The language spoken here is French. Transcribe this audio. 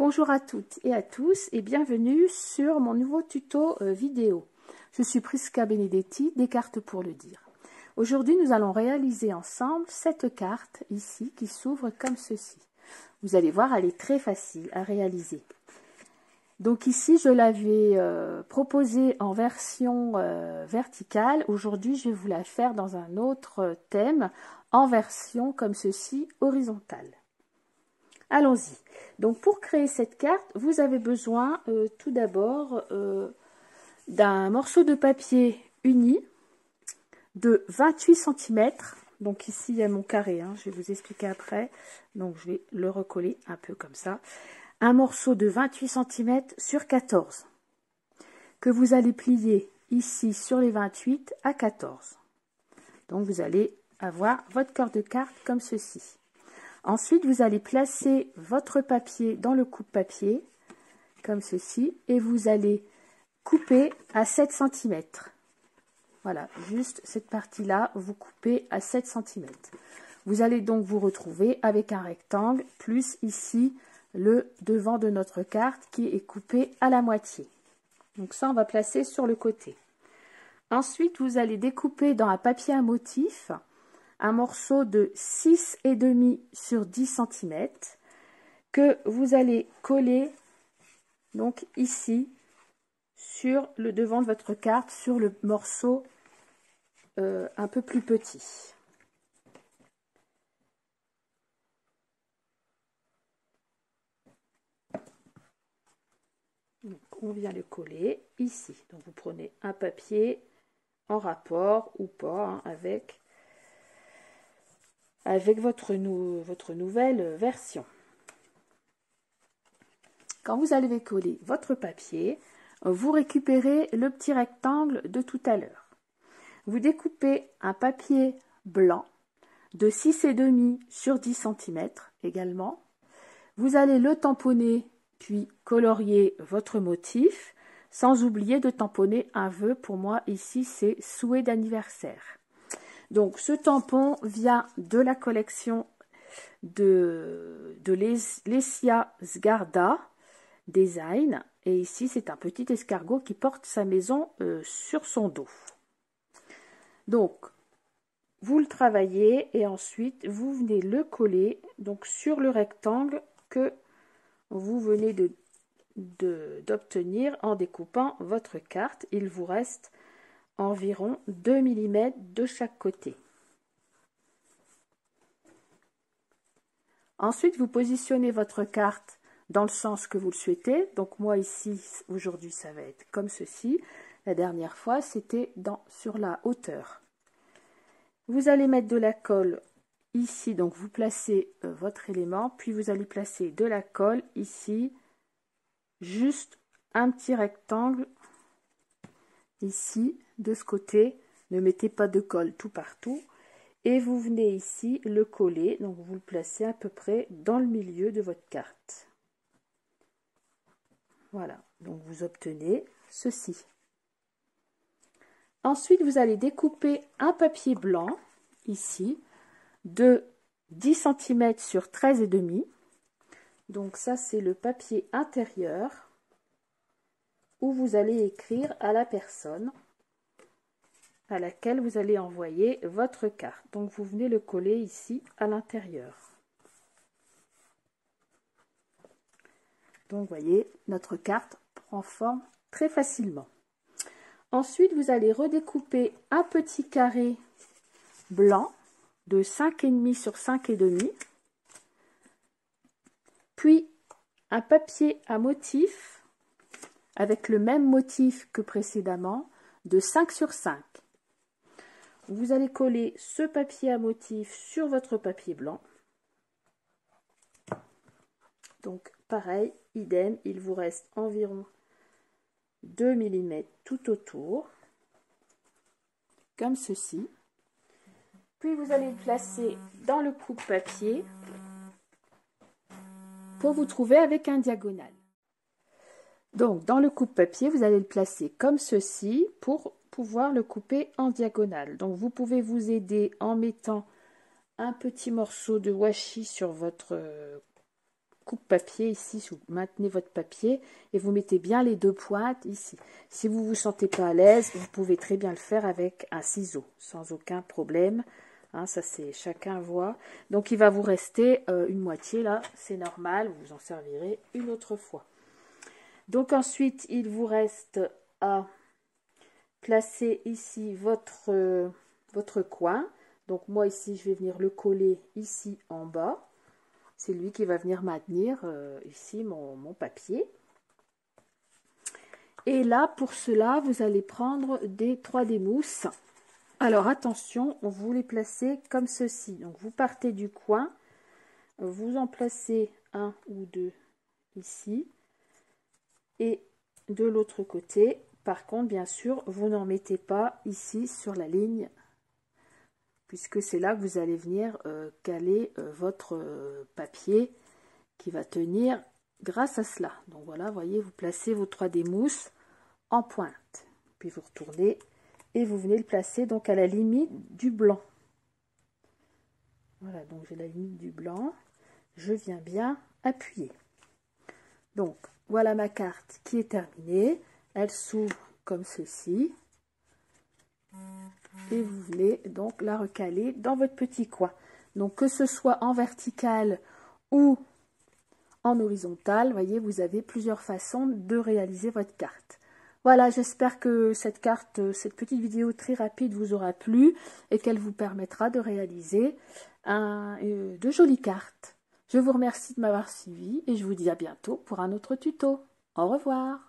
Bonjour à toutes et à tous et bienvenue sur mon nouveau tuto vidéo. Je suis Prisca Benedetti, des cartes pour le dire. Aujourd'hui, nous allons réaliser ensemble cette carte ici qui s'ouvre comme ceci. Vous allez voir, elle est très facile à réaliser. Donc ici, je l'avais proposée en version verticale. Aujourd'hui, je vais vous la faire dans un autre thème, en version comme ceci, horizontale. Allons-y. Donc pour créer cette carte, vous avez besoin tout d'abord d'un morceau de papier uni de 28 cm. Donc ici, il y a mon carré, hein, je vais vous expliquer après. Donc je vais le recoller un peu comme ça. Un morceau de 28 cm sur 14 que vous allez plier ici sur les 28 à 14. Donc vous allez avoir votre corps de carte comme ceci. Ensuite, vous allez placer votre papier dans le coupe-papier comme ceci et vous allez couper à 7 cm. Voilà, juste cette partie-là, vous coupez à 7 cm. Vous allez donc vous retrouver avec un rectangle plus ici le devant de notre carte qui est coupé à la moitié. Donc ça, on va placer sur le côté. Ensuite, vous allez découper dans un papier à motif un morceau de 6,5 sur 10 cm que vous allez coller donc ici sur le devant de votre carte, sur le morceau un peu plus petit. Donc, on vient le coller ici. Donc vous prenez un papier en rapport ou pas hein, avec votre nouvelle version. Quand vous allez coller votre papier, vous récupérez le petit rectangle de tout à l'heure. Vous découpez un papier blanc de 6,5 sur 10 cm également. Vous allez le tamponner puis colorier votre motif, sans oublier de tamponner un vœu. Pour moi, ici, c'est souhait d'anniversaire. Donc, ce tampon vient de la collection de Lesia Sgarda Design. Et ici, c'est un petit escargot qui porte sa maison sur son dos. Donc, vous le travaillez et ensuite, vous venez le coller donc sur le rectangle que vous venez d'obtenir en découpant votre carte. Il vous reste environ 2 mm de chaque côté. Ensuite, vous positionnez votre carte dans le sens que vous le souhaitez. Donc moi ici, aujourd'hui, ça va être comme ceci. La dernière fois, c'était sur la hauteur. Vous allez mettre de la colle ici, donc vous placez votre élément, puis vous allez placer de la colle ici, juste un petit rectangle ici, de ce côté. Ne mettez pas de colle tout partout. Et vous venez ici le coller, donc vous le placez à peu près dans le milieu de votre carte. Voilà, donc vous obtenez ceci. Ensuite, vous allez découper un papier blanc, ici, de 10 cm sur 13,5. Donc ça, c'est le papier intérieur où vous allez écrire à la personne à laquelle vous allez envoyer votre carte. Donc vous venez le coller ici à l'intérieur. Donc vous voyez, notre carte prend forme très facilement. Ensuite, vous allez redécouper un petit carré blanc de 5,5 sur 5,5. Puis un papier à motif avec le même motif que précédemment de 5 sur 5. Vous allez coller ce papier à motif sur votre papier blanc. Donc pareil, idem, il vous reste environ 2 mm tout autour, comme ceci. Puis vous allez le placer dans le coupe-papier pour vous trouver avec un diagonal. Donc dans le coupe-papier, vous allez le placer comme ceci pour pouvoir le couper en diagonale. Donc vous pouvez vous aider en mettant un petit morceau de washi sur votre coupe-papier ici, vous maintenez votre papier et vous mettez bien les deux pointes ici. Si vous vous sentez pas à l'aise, vous pouvez très bien le faire avec un ciseau, sans aucun problème. Hein, ça c'est chacun voit. Donc il va vous rester une moitié là, c'est normal, vous en servirez une autre fois. Donc ensuite, il vous reste à placer ici votre coin. Donc moi ici, je vais venir le coller ici en bas. C'est lui qui va venir maintenir ici mon papier. Et là, pour cela, vous allez prendre des 3D mousse. Alors attention, vous les placez comme ceci. Donc vous partez du coin, vous en placez un ou deux ici. Et de l'autre côté, par contre, bien sûr, vous n'en mettez pas ici sur la ligne, puisque c'est là que vous allez venir caler votre papier qui va tenir grâce à cela. Donc voilà, voyez, vous placez vos 3D mousse en pointe. Puis vous retournez et vous venez le placer donc à la limite du blanc. Voilà, donc j'ai la limite du blanc. Je viens bien appuyer. Donc, voilà ma carte qui est terminée. Elle s'ouvre comme ceci. Et vous venez donc la recaler dans votre petit coin. Donc que ce soit en vertical ou en horizontal, voyez, vous avez plusieurs façons de réaliser votre carte. Voilà, j'espère que cette petite vidéo très rapide vous aura plu et qu'elle vous permettra de réaliser de jolies cartes. Je vous remercie de m'avoir suivi et je vous dis à bientôt pour un autre tuto. Au revoir.